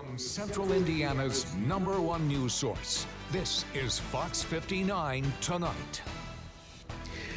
From Central Indiana's #1 news source, this is Fox 59 Tonight.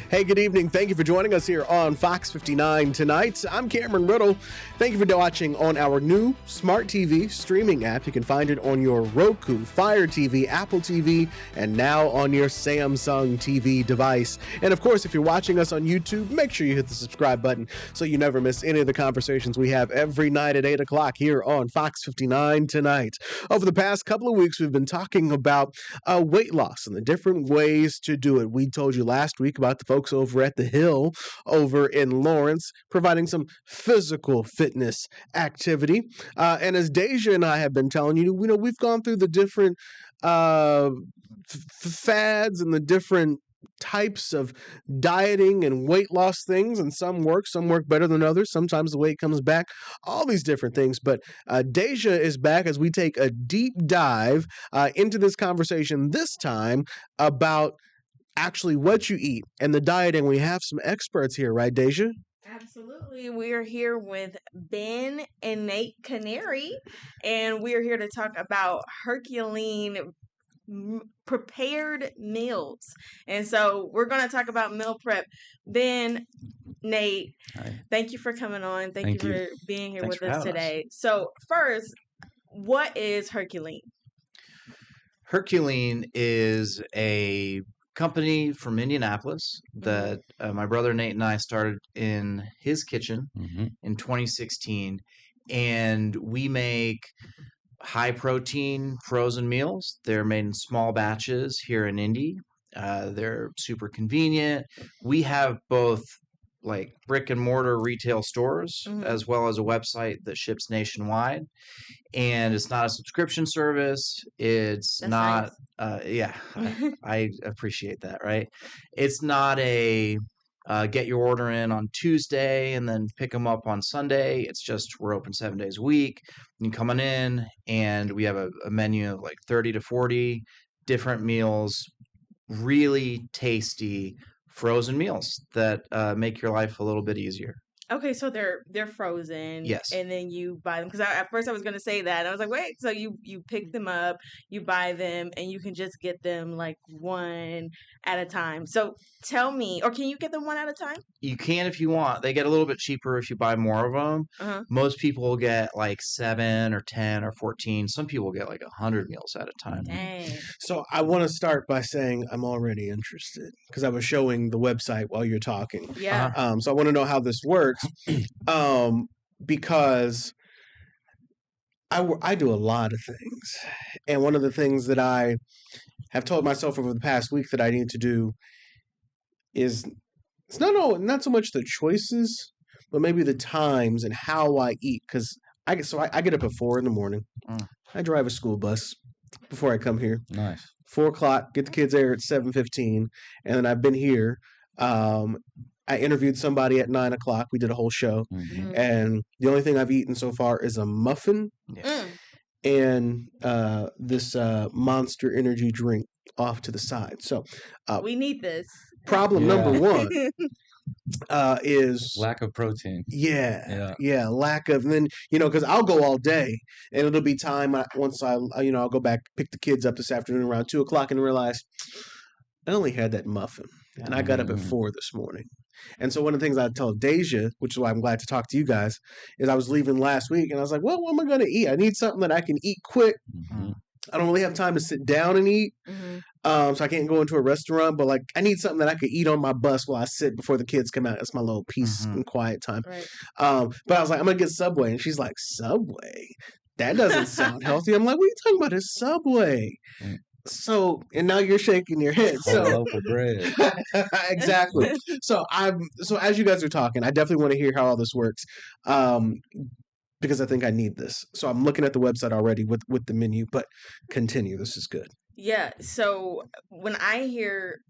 Hey, good evening. Thank you for joining us here on Fox 59 Tonight. I'm Cameron Riddle. Thank you for watching on our new Smart TV streaming app. You can find it on your Roku, Fire TV, Apple TV, and now on your Samsung TV device. And of course, if you're watching us on YouTube, make sure you hit the subscribe button so you never miss any of the conversations we have every night at 8 o'clock here on Fox 59 Tonight. Over the past couple of weeks, we've been talking about weight loss and the different ways to do it. We told you last week about the folks over at the Hill over in Lawrence providing some physical fitness activity. And as Deja and I have been telling you, we've gone through the different fads and the different types of dieting and weight loss things, and some work better than others. Sometimes the weight comes back, all these different things. But Deja is back as we take a deep dive into this conversation, this time about actually what you eat and the diet. And we have some experts here, right, Deja? Absolutely. We are here with Ben and Nate Canary, and we are here to talk about HercuLean prepared meals. And so we're going to talk about meal prep. Ben, Nate, Hi. Thank you for coming on. Thank you for being here Thanks with us today. us. So first, what is HercuLean? HercuLean is a company from Indianapolis that my brother Nate and I started in his kitchen in 2016, and we make high protein frozen meals. They're made in small batches here in Indy. They're super convenient. We have both like brick and mortar retail stores as well as a website that ships nationwide, and it's not a subscription service. It's That's not nice. I appreciate that, right? It's not a get your order in on Tuesday and then pick them up on Sunday. It's just we're open 7 days a week. You come on in, and we have a menu of like 30 to 40 different meals, really tasty frozen meals that make your life a little bit easier. Okay, so they're frozen. Yes. And then you buy them, because at first I was going to say that. I was like, wait, so you pick them up, you buy them, and you can just get them like one at a time. So tell me, or can you get them one at a time? You can if you want. They get a little bit cheaper if you buy more of them. Most people will get like 7 or 10 or 14. Some people get like 100 meals at a time. Dang. So I want to start by saying I'm already interested because I was showing the website while you're talking. Yeah. So I want to know how this works because I do a lot of things. And one of the things that I have told myself over the past week that I need to do is it's not so much the choices, but maybe the times and how I eat. Because I get up at 4 in the morning. I drive a school bus before I come here. Nice. 4 o'clock, get the kids there at 7:15, and then I've been here. I interviewed somebody at 9 o'clock. We did a whole show, and the only thing I've eaten so far is a muffin and this Monster Energy drink off to the side. So we need this. Problem number one is lack of protein. Yeah, lack of. And then because I'll go all day, and it'll be time once I'll go back, pick the kids up this afternoon around 2 o'clock, and realize I only had that muffin, and I got up at 4 this morning. And so one of the things I tell Deja, which is why I'm glad to talk to you guys, is I was leaving last week, and I was like, well, what am I going to eat? I need something that I can eat quick. I don't really have time to sit down and eat, so I can't go into a restaurant. But like, I need something that I could eat on my bus while I sit before the kids come out. That's my little peace and quiet time. Right. But I was like, I'm gonna get Subway, and she's like, Subway? That doesn't sound healthy. I'm like, what are you talking about? It's Subway. So, and now you're shaking your head. So loaf of bread. Exactly. So as you guys are talking, I definitely want to hear how all this works. Because I think I need this. So I'm looking at the website already with the menu, but continue. This is good. Yeah. So when I hear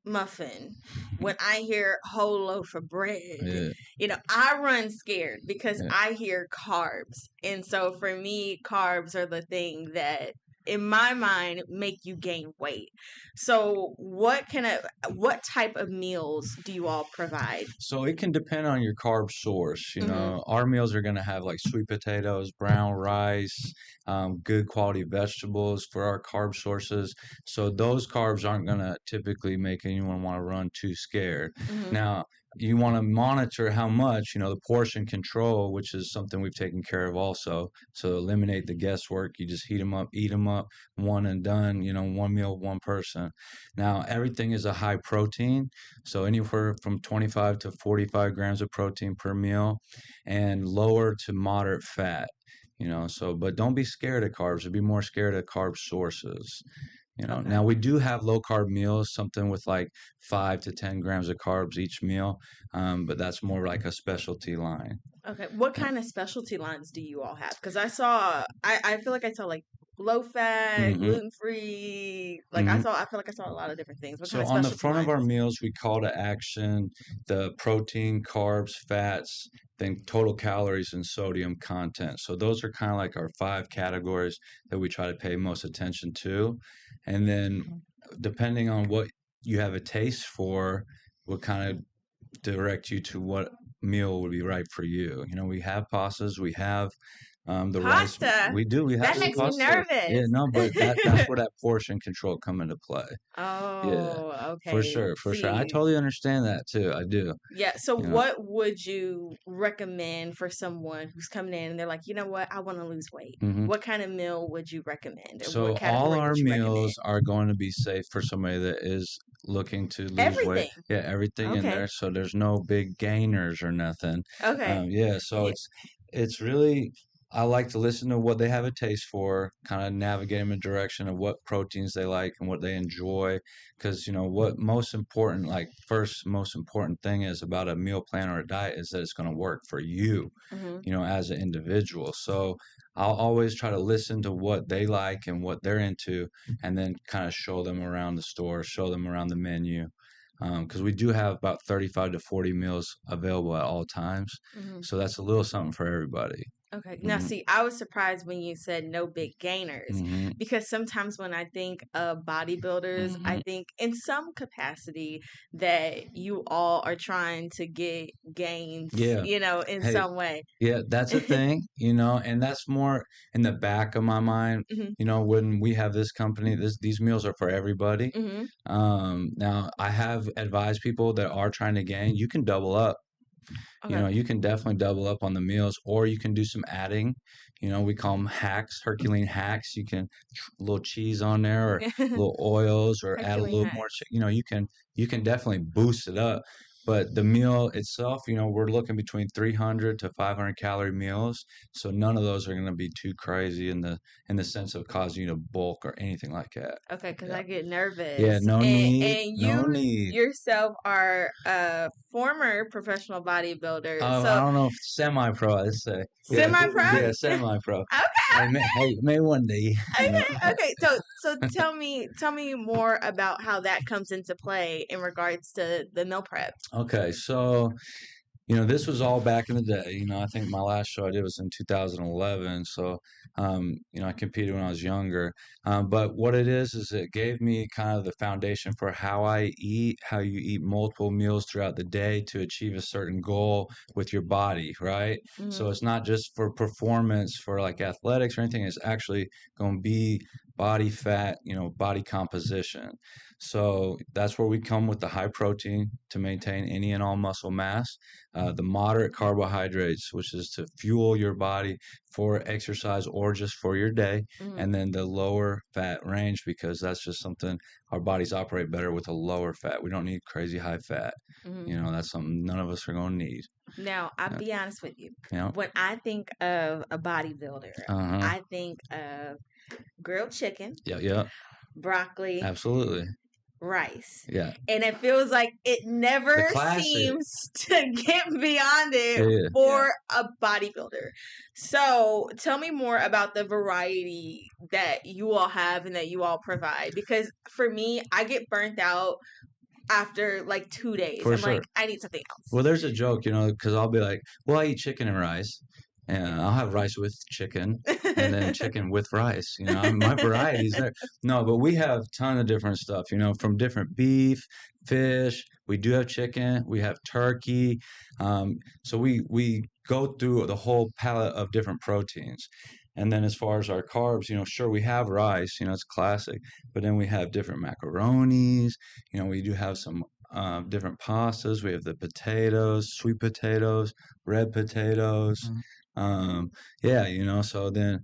muffin, when I hear whole loaf of bread, I run scared because I hear carbs. And so for me, carbs are the thing that in my mind, make you gain weight. So what type of meals do you all provide? So it can depend on your carb source. Mm-hmm. Our meals are going to have like sweet potatoes, brown rice, good quality vegetables for our carb sources. So those carbs aren't going to typically make anyone want to run too scared. Mm-hmm. Now, you want to monitor how much, the portion control, which is something we've taken care of also. So eliminate the guesswork. You just heat them up, eat them up, one and done, one meal, one person. Now, everything is a high protein. So anywhere from 25 to 45 grams of protein per meal and lower to moderate fat. But don't be scared of carbs. Be more scared of carb sources. Okay. Now we do have low carb meals, something with like 5 to 10 grams of carbs each meal, but that's more like a specialty line. Okay. What kind of specialty lines do you all have? Because I feel like I saw like low fat, gluten free. Like I feel like I saw a lot of different things. What So kind of on the specialty front of our lines? meals, we call to action the protein, carbs, fats, then total calories and sodium content. So those are kind of like our 5 categories that we try to pay most attention to. And then depending on what you have a taste for, we'll kind of direct you to what meal would be right for you. We have pastas, we have the rice. Pasta? We do. We have That some makes me pasta. nervous. Yeah, no, but that's where that portion control come into play. Yeah, Oh, for okay. sure, for sure. I See, totally understand that too. I do. yeah. So, You know. what would you recommend for someone who's coming in and they're like, you know what, I want to lose weight? Mhm. What kind of meal would you recommend? Or So what all category our would you recommend? meals are going to be safe for somebody that is looking to lose weight. Everything. Yeah, everything in Okay. there. So there's no big gainers or nothing. Okay. Yeah. So Yeah. it's really. I like to listen to what they have a taste for, kind of navigate them in a direction of what proteins they like and what they enjoy. Because, what most important thing is about a meal plan or a diet is that it's going to work for you, Mm-hmm. as an individual. So I'll always try to listen to what they like and what they're into, and then kind of show them around the store, show them around the menu. Because we do have about 35 to 40 meals available at all times. Mm-hmm. So that's a little something for everybody. Okay. Now, Mhm. see, I was surprised when you said no big gainers Mhm. because sometimes when I think of bodybuilders, I think in some capacity that you all are trying to get gains, Yeah. in Hey, some way. yeah, that's a thing, and that's more in the back of my mind. Mm-hmm. When we have this company, these meals are for everybody. Mm-hmm. Now I have advised people that are trying to gain, you can double up. Okay. You can definitely double up on the meals, or you can do some adding. We call them hacks, HercuLean hacks. You can a little cheese on there, or little oils, or add a HercuLean little more. You can definitely boost it up. But the meal itself, we're looking between 300 to 500 calorie meals. So none of those are going to be too crazy in the sense of causing you to bulk or anything like that. Okay, because Yeah. I get nervous. Yeah. No And need. No you need. yourself are a former professional bodybuilder. I So don't know if semi-pro, I'd say. Yeah, semi-pro? yeah, semi-pro. Okay. Hey, maybe one day. Okay. So tell me more about how that comes into play in regards to the meal prep. Okay, so this was all back in the day. I think my last show I did was in 2011. So, I competed when I was younger. But what it is it gave me kind of the foundation for how I eat, how you eat multiple meals throughout the day to achieve a certain goal with your body, right? Mm-hmm. So it's not just for performance, for like athletics or anything. It's actually going to be body fat, body composition. So that's where we come with the high protein to maintain any and all muscle mass. The moderate carbohydrates, which is to fuel your body for exercise or just for your day, Mm-hmm. and then the lower fat range, because that's just something our bodies operate better with a lower fat. We don't need crazy high fat. Mm-hmm. That's something none of us are going to need. Now, I'll be honest with you. Yeah. When I think of a bodybuilder, I think of grilled chicken, Yeah, broccoli, absolutely. rice. Yeah. And it feels like it never classic. seems to get beyond it Yeah. for a bodybuilder. So tell me more about the variety that you all have and that you all provide. Because for me, I get burnt out after like 2 days. For I'm sure. like, I need something else. Well, there's a joke, because I'll be like, well, I eat chicken and rice. and I'll have rice with chicken, and then chicken with rice. My variety's there. No, but we have a ton of different stuff. From different beef, fish. We do have chicken. We have turkey. So we go through the whole palette of different proteins. And then as far as our carbs, sure, we have rice, it's classic, but then we have different macaronis, we do have some different pastas. We have the potatoes, sweet potatoes, red potatoes. So then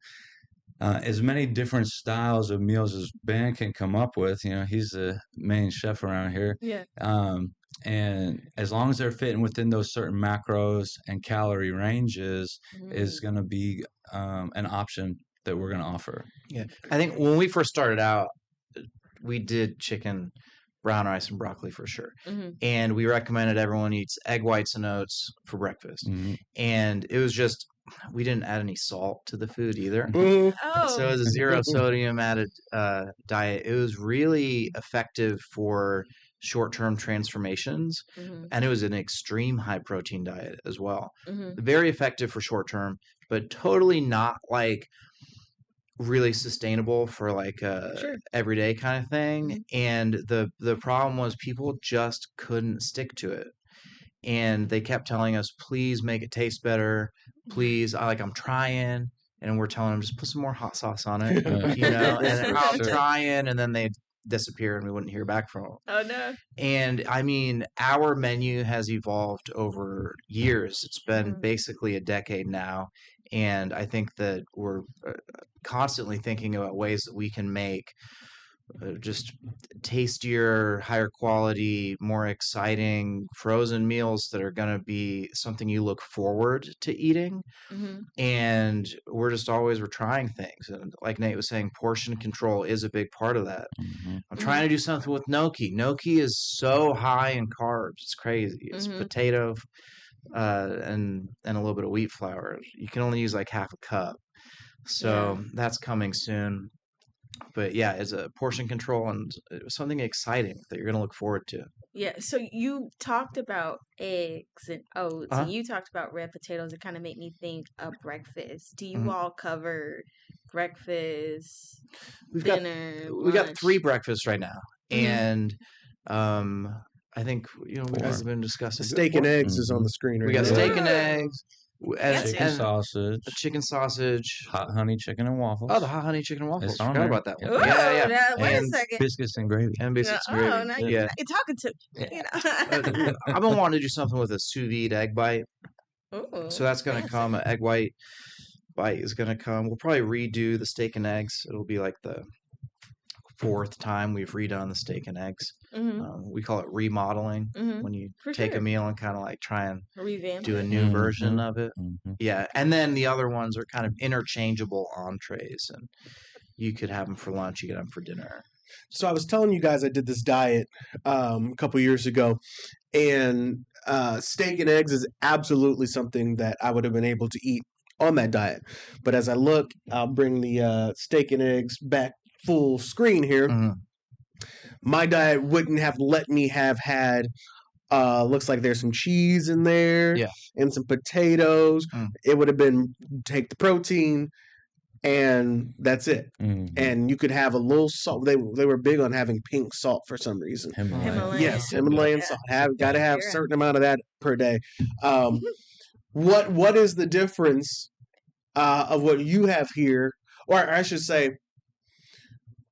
as many different styles of meals as Ben can come up with, he's the main chef around here. Yeah. And as long as they're fitting within those certain macros and calorie ranges, is going to be an option that we're going to offer. Yeah. I think when we first started out, we did chicken, brown rice, and broccoli for sure. And we recommended everyone eats egg whites and oats for breakfast. And it was just, we didn't add any salt to the food either. So it was a zero sodium added diet. It was really effective for short-term transformations, and it was an extreme high protein diet as well. Very effective for short-term, but totally not like really sustainable for like a everyday kind of thing. And the problem was people just couldn't stick to it. And they kept telling us, please make it taste better. Please, I'm trying. And we're telling them, just put some more hot sauce on it, and I'm trying. And then they'd disappear and we wouldn't hear back from them. Oh, no. And I mean, our menu has evolved over years. It's been basically a decade now. And I think that we're constantly thinking about ways that we can make just tastier, higher quality, more exciting frozen meals that are going to be something you look forward to eating. And we're trying things. And like Nate was saying, portion control is a big part of that. I'm trying to do something with gnocchi. Gnocchi is so high in carbs. It's crazy. It's potato and a little bit of wheat flour. You can only use like half a cup. So that's coming soon. But yeah, it's a portion control and something exciting that you're going to look forward to. Yeah, so you talked about eggs and oats, and you talked about red potatoes. It kind of made me think of breakfast. Do you all cover breakfast, dinner, we got lunch? 3 breakfasts right now, and I think we guys have been discussing Steak and eggs is on the screen right We got now. steak and eggs. Chicken sausage, chicken sausage, hot honey chicken and waffles. Oh, the hot honey chicken and waffles. It's on Forgot there. about that one. Ooh, Yeah. Wait a And second. Biscuits and gravy. And biscuits and Oh, gravy. now Yeah. you're talking to me. I've been wanting to do something with a sous vide egg bite. Ooh, So that's going to come. An egg white bite is going to come. We'll probably redo the steak and eggs. It'll be like the 4th time we've redone the steak and eggs. We call it remodeling when you take a meal and kind of like try and revamp do a new version of it. Yeah. And then the other ones are kind of interchangeable entrees, and you could have them for lunch, you could have them for dinner. So I was telling you guys I did this diet a couple years ago, and steak and eggs is absolutely something that I would have been able to eat on that diet. But as I look, I'll bring the steak and eggs back full screen here. My diet wouldn't have let me have had looks like there's some cheese in there and some potatoes. It would have been take the protein and that's it. And you could have a little salt. They were big on having pink salt for some reason. Himalayan. Yes, Himalayan salt. Got to have a certain amount of that per day. What is the difference of what you have here, or I should say,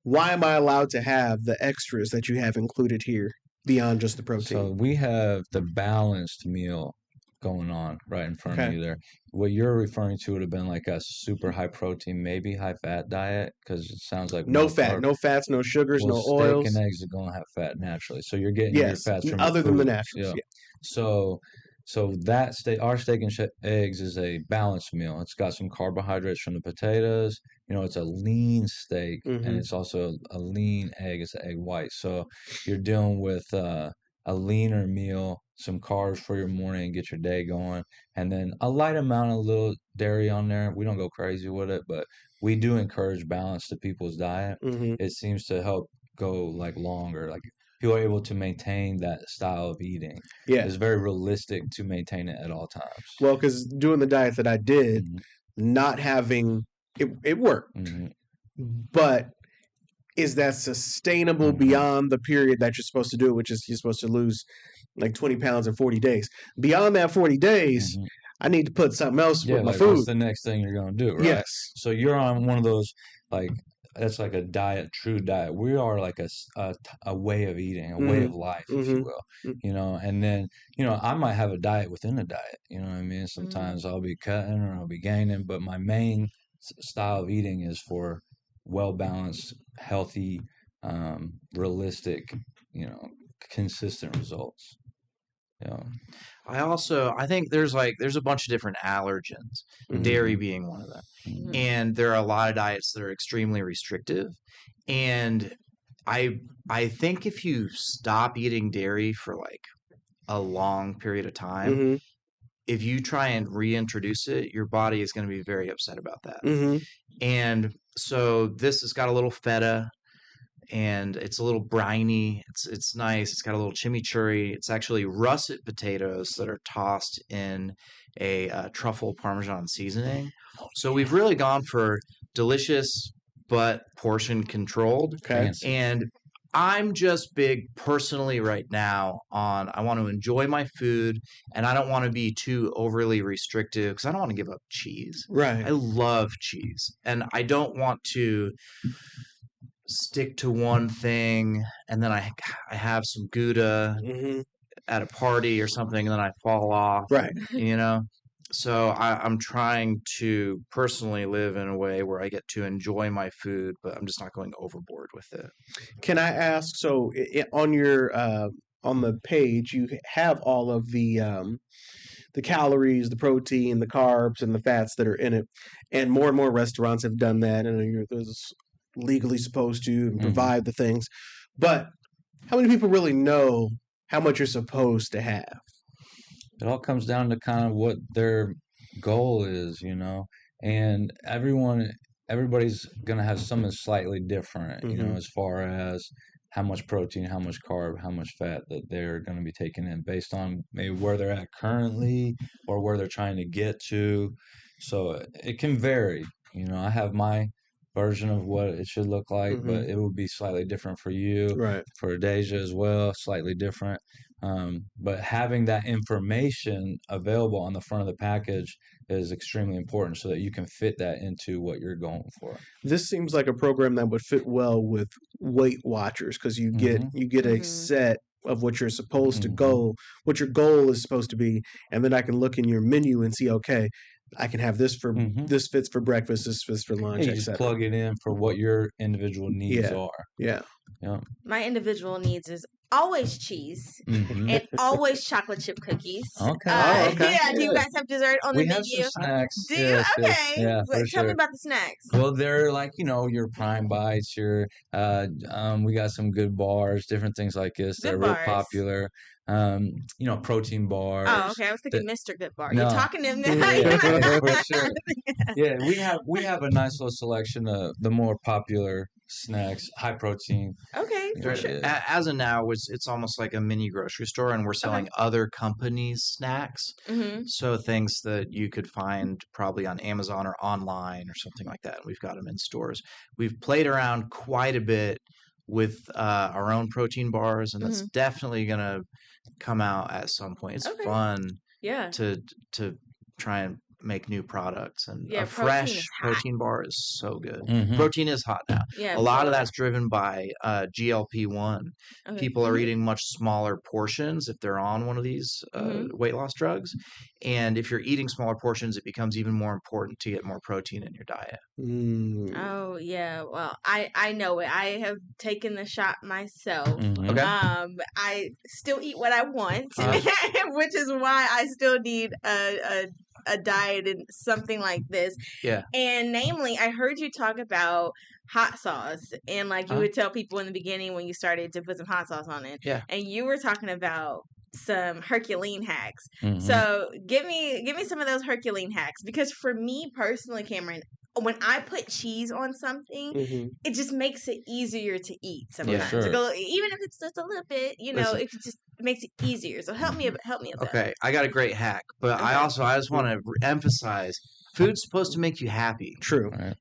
why am I allowed to have the extras that you have included here beyond just the protein? So we have the balanced meal going on right in front of you there. What you're referring to would have been like a super high protein, maybe high fat diet, because it sounds like no fat, no fats, no sugars, no oils. Steak and eggs are going to have fat naturally, so you're getting your fats from other than the naturals. So that our steak and eggs is a balanced meal. It's got some carbohydrates from the potatoes. It's a lean steak, and it's also a lean egg. It's an egg white. So you're dealing with a leaner meal, some carbs for your morning and get your day going, and then a light amount of little dairy on there. We don't go crazy with it, but we do encourage balance to people's diet. It seems to help go like longer. Like people are able to maintain that style of eating. Yeah. It's very realistic to maintain it at all times. Well, because doing the diet that I did, not having it worked, but is that sustainable beyond the period that you're supposed to do it, which is you're supposed to lose like 20 pounds in 40 days? Beyond that 40 days, I need to put something else with my food. What's the next thing you're going to do, right? Yes. So you're on one of those, like, that's like a diet, true diet. We are like a way of eating, a way of life, if you will, you know. And then, you know, I might have a diet within a diet, you know what I mean? Sometimes I'll be cutting or I'll be gaining, but my main style of eating is for well-balanced, healthy, realistic, you know, consistent results. Yeah. I think there's a bunch of different allergens, dairy being one of them. And there are a lot of diets that are extremely restrictive. And I think if you stop eating dairy for like a long period of time, if you try and reintroduce it, your body is going to be very upset about that. And so this has got a little feta, and it's a little briny. It's nice. It's got a little chimichurri. It's actually russet potatoes that are tossed in a truffle Parmesan seasoning. So we've really gone for delicious but portion controlled. Okay. And I'm just big personally right now on I want to enjoy my food, and I don't want to be too overly restrictive because I don't want to give up cheese. Right. I love cheese, and I don't want to stick to one thing and then I have some Gouda at a party or something and then I fall off. Right. You know? So I'm trying to personally live in a way where I get to enjoy my food, but I'm just not going overboard with it. Can I ask, so on your on the page, you have all of the calories, the protein, the carbs, and the fats that are in it, and more restaurants have done that, and there's legally supposed to and provide the things. But how many people really know how much you're supposed to have? It all comes down to kind of what their goal is, you know, and everybody's going to have something slightly different, you know, as far as how much protein, how much carb, how much fat that they're going to be taking in based on maybe where they're at currently or where they're trying to get to. So it can vary. You know, I have my version of what it should look like, but it would be slightly different for you, right? For Deja as well, slightly different. But having that information available on the front of the package is extremely important so that you can fit that into what you're going for. This seems like a program that would fit well with Weight Watchers because you get a set of what you're supposed to go, what your goal is supposed to be, and then I can look in your menu and see, okay, I can have this for this fits for breakfast, this fits for lunch, you just plug it in for what your individual needs are. Yeah. My individual needs is always cheese and always chocolate chip cookies. Okay. Yeah. Do you guys have dessert on the menu? We have some snacks. Do you? Okay. Yeah, Tell me about the snacks. Well, they're like, you know, your Prime Bites, your we got some good bars, different things like this that are real popular. You know, protein bars. Oh, okay. I was thinking Mr. Good Bar. No. You're talking to him now. Yeah, for sure. Yeah, we have a nice little selection of the more popular snacks, high protein. Okay, for sure. As of now, it's almost like a mini grocery store, and we're selling other companies' snacks. So things that you could find probably on Amazon or online or something like that. We've got them in stores. We've played around quite a bit with our own protein bars, and that's definitely going to come out at some point. It's fun to try and make new products, and a fresh protein bar is so good. Protein is hot now. A lot of that's driven by GLP-1. People are eating much smaller portions if they're on one of these weight loss drugs, and if you're eating smaller portions, it becomes even more important to get more protein in your diet. Oh yeah, well I know it. I have taken the shot myself. Okay. I still eat what I want, which is why I still need a diet and something like this. Yeah. And namely, I heard you talk about hot sauce, and like you would tell people in the beginning when you started to put some hot sauce on it. Yeah. And you were talking about some HercuLean hacks. So give me some of those HercuLean hacks, because for me personally, Cameron, when I put cheese on something, Mm-hmm. it just makes it easier to eat sometimes. sure. Even if it's just a little bit, Listen. it just makes it easier. So help me a bit. Okay, I got a great hack, but Okay. I just want to emphasize food's supposed to make you happy. True. Right.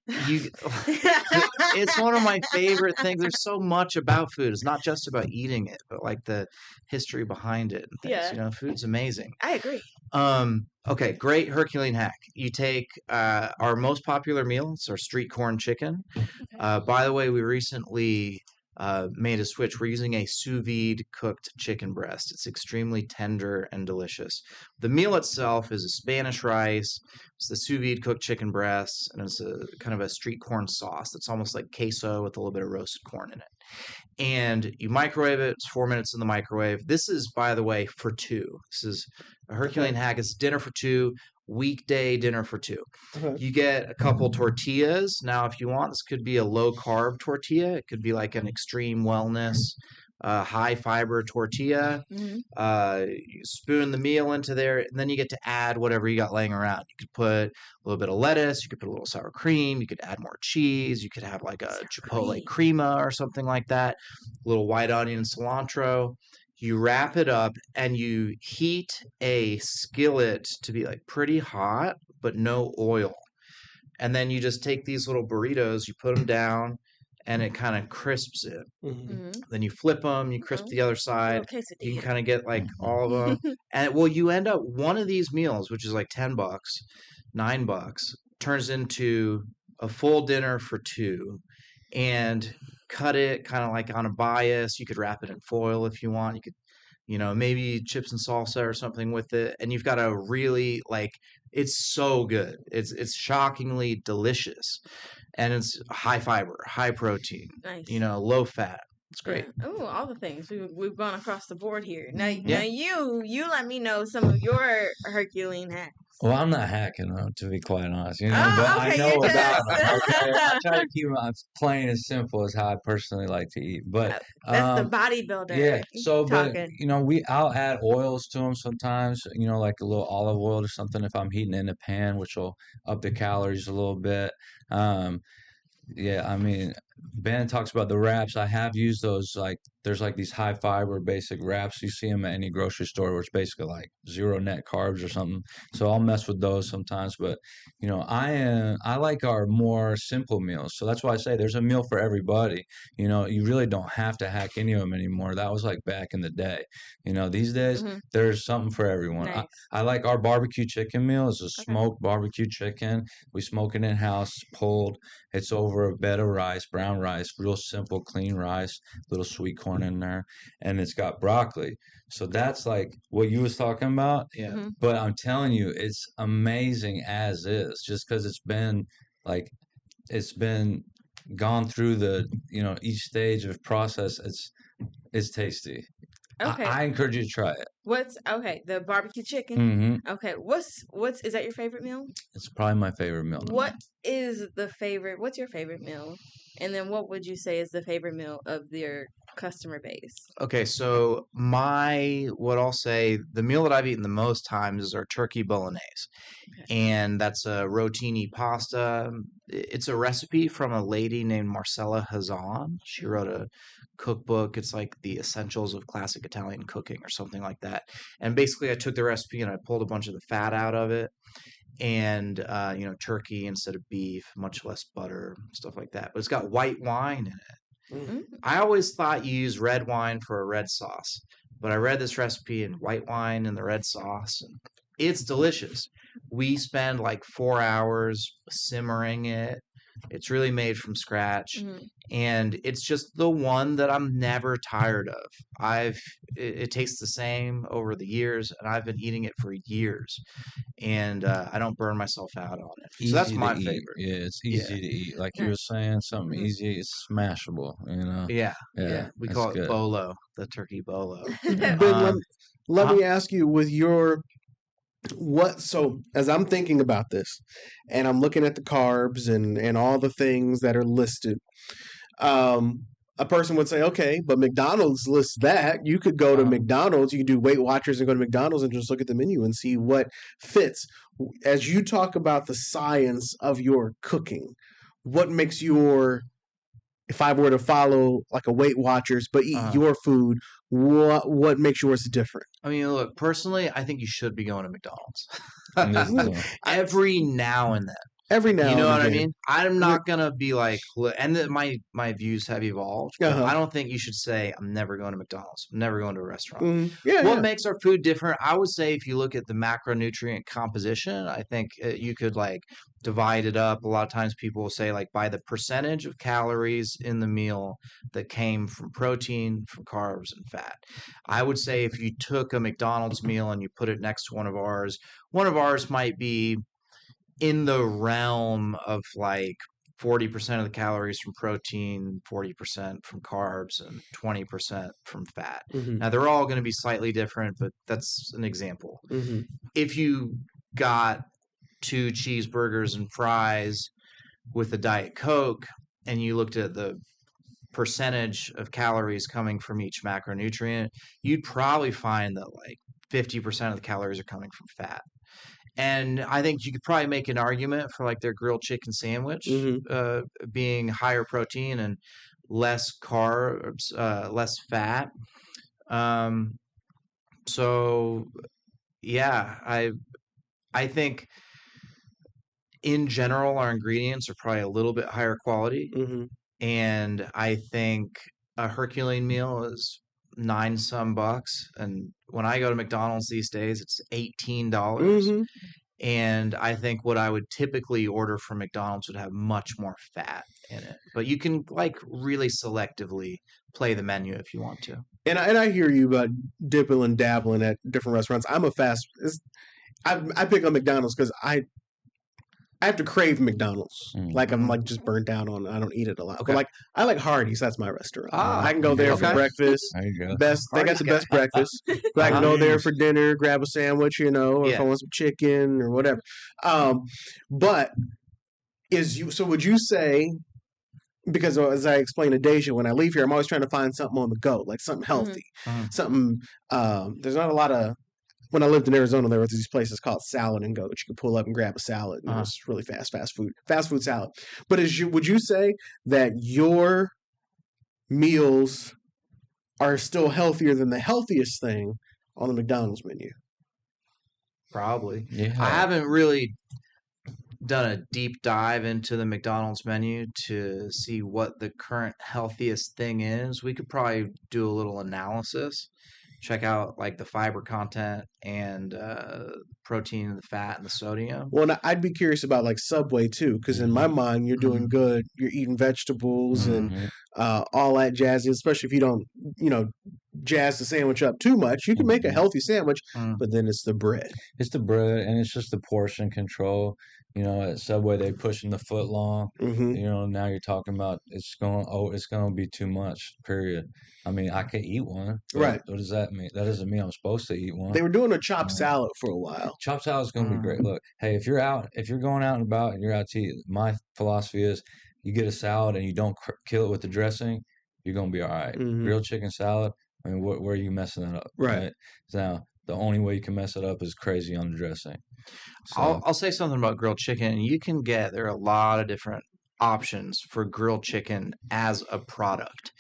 It's one of my favorite things. There's so much about food. It's not just about eating it, but like the history behind it and things. Yeah. Food's amazing. I agree. Okay, great HercuLean hack. You take our most popular meal. It's our street corn chicken. By the way, we recently made a switch. We're using a sous vide cooked chicken breast. It's extremely tender and delicious. The meal itself is a Spanish rice. It's the sous vide cooked chicken breast, and it's a kind of a street corn sauce that's almost like queso with a little bit of roasted corn in it. And you microwave it. It's 4 minutes in the microwave. This is, by the way, for two. This is a HercuLean hack. It's dinner for two. Weekday dinner for two. You get a couple tortillas. Now, if you want, this could be a low carb tortilla. It could be like an extreme wellness, high fiber tortilla. You spoon the meal into there, and then you get to add whatever you got laying around. You could put a little bit of lettuce. You could put a little sour cream. You could add more cheese. You could have like a chipotle crema or something like that. A little white onion, cilantro. You wrap it up and you heat a skillet to be like pretty hot, but no oil. And then you just take these little burritos, you put them down, and it kind of crisps it. Then you flip them, you crisp the other side. You can kind of get like all of them. And you end up one of these meals, which is like $10, $9, turns into a full dinner for two. And cut it kind of like on a bias. You could wrap it in foil if you want. You could, maybe chips and salsa or something with it. And you've got a really it's so good. It's shockingly delicious. And it's high fiber, high protein, nice. Low fat. It's great. Yeah. Oh, all the things we've gone across the board here. Now you let me know some of your HercuLean hacks. Well, I'm not hacking them, to be quite honest, but okay, I know about them. Okay? I try to keep them plain and simple as how I personally like to eat. But that's the bodybuilder. Yeah. So, talking. but I'll add oils to them sometimes. Like a little olive oil or something if I'm heating in a pan, which will up the calories a little bit. Yeah, I mean, Ben talks about the wraps. I have used those. There's these high fiber basic wraps. You see them at any grocery store, where it's basically like zero net carbs or something. So I'll mess with those sometimes. But I like our more simple meals. So that's why I say there's a meal for everybody. You really don't have to hack any of them anymore. That was like back in the day. These days there's something for everyone. Nice. I like our barbecue chicken meal. It's a smoked barbecue chicken. We smoke it in house, pulled. It's over a bed of rice, brown rice, real simple, clean rice, little sweet corn in there, and it's got broccoli. So that's like what you was talking about. Yeah. But I'm telling you, it's amazing as is, just because it's been gone through the each stage of process. It's tasty. Okay. I encourage you to try it. The barbecue chicken. Mm-hmm. Okay, what's is that your favorite meal? It's probably my favorite meal. What's your favorite meal? And then what would you say is the favorite meal of your customer base? Okay, so what I'll say, the meal that I've eaten the most times is our turkey bolognese. Okay. And that's a rotini pasta. It's a recipe from a lady named Marcella Hazan. She wrote a cookbook. It's like the essentials of classic Italian cooking or something like that. And basically I took the recipe and I pulled a bunch of the fat out of it. And turkey instead of beef, much less butter, stuff like that. But it's got white wine in it. Mm-hmm. I always thought you use red wine for a red sauce, but I read this recipe in white wine and the red sauce, and it's delicious. We spend like 4 hours simmering it. It's really made from scratch, and it's just the one that I'm never tired of. It tastes the same over the years, and I've been eating it for years, and I don't burn myself out on it. So that's my favorite. Yeah, it's easy to eat. Like you were saying, something easy. It's smashable. Yeah. We call it good. Bolo, the turkey bolo. Ben, let me ask you, with your so as I'm thinking about this and I'm looking at the carbs and all the things that are listed, a person would say, okay, but McDonald's lists that. You could go to McDonald's, you could do Weight Watchers and go to McDonald's and just look at the menu and see what fits. as you talk about the science of your cooking, what makes your, if I were to follow like a Weight Watchers but eat your food, what makes yours different? I mean, look, personally, I think you should be going to McDonald's And this is every now and then. Every now You know and what I again. mean? I'm not gonna be like, and my views have evolved. But Uh-huh. I don't think you should say I'm never going to McDonald's. I'm never going to a restaurant. Yeah, What yeah. makes our food different? I would say if you look at the macronutrient composition, I think you could like divide it up. A lot of times people will say like by the percentage of calories in the meal that came from protein, from carbs, and fat. I would say if you took a McDonald's meal and you put it next to one of ours might be in the realm of like 40% of the calories from protein, 40% from carbs, and 20% from fat. Now, they're all going to be slightly different, but that's an example. If you got 2 cheeseburgers and fries with a Diet Coke and you looked at the percentage of calories coming from each macronutrient, you'd probably find that like 50% of the calories are coming from fat. And I think you could probably make an argument for like their grilled chicken sandwich being higher protein and less carbs, less fat. So yeah, I think in general our ingredients are probably a little bit higher quality, and I think a HercuLean meal is 9 some bucks, and when I go to McDonald's these days, it's $18. And I think what I would typically order from McDonald's would have much more fat in it. But you can like really selectively play the menu if you want to. And I hear you about dipping and dabbling at different restaurants. I'm a I pick on McDonald's because I have to crave McDonald's. Like I'm like just burnt out on. I don't eat it a lot. Okay. But like I like Hardee's. That's my restaurant. Ah, I can go there for okay. breakfast. There you go. Best. They got the best breakfast. But I can go there for dinner, grab a sandwich, you know, or if I want some chicken or whatever. But so would you say? Because as I explained to Deja, when I leave here, I'm always trying to find something on the go, like something healthy, something. There's not a lot of. When I lived in Arizona, there was these places called Salad and Go that you could pull up and grab a salad. And it's really fast food salad. But would you say that your meals are still healthier than the healthiest thing on the McDonald's menu? Probably. Yeah. I haven't really done a deep dive into the McDonald's menu to see what the current healthiest thing is. We could probably do a little analysis. Check out like the fiber content and protein and the fat and the sodium. Well, I'd be curious about like Subway too, because in my mind, you're doing good. You're eating vegetables and all that jazzy. Especially if you don't, jazz the sandwich up too much. You can make a healthy sandwich, but then it's the bread. It's the bread, and it's just the portion control. At Subway they pushing the foot long. Now you're talking about it's gonna be too much. Period. I mean, I could eat one. Right. What does that mean? That doesn't mean I'm supposed to eat one. They were doing a chopped salad for a while. Chopped salad is gonna be great. Look, hey, if you're going out and about and you're out to eat, my philosophy is you get a salad and you don't kill it with the dressing, you're gonna be all right. Grilled chicken salad. I mean, where are you messing it up? Right. Now, the only way you can mess it up is crazy on the dressing. So, I'll say something about grilled chicken. There are a lot of different options for grilled chicken as a product.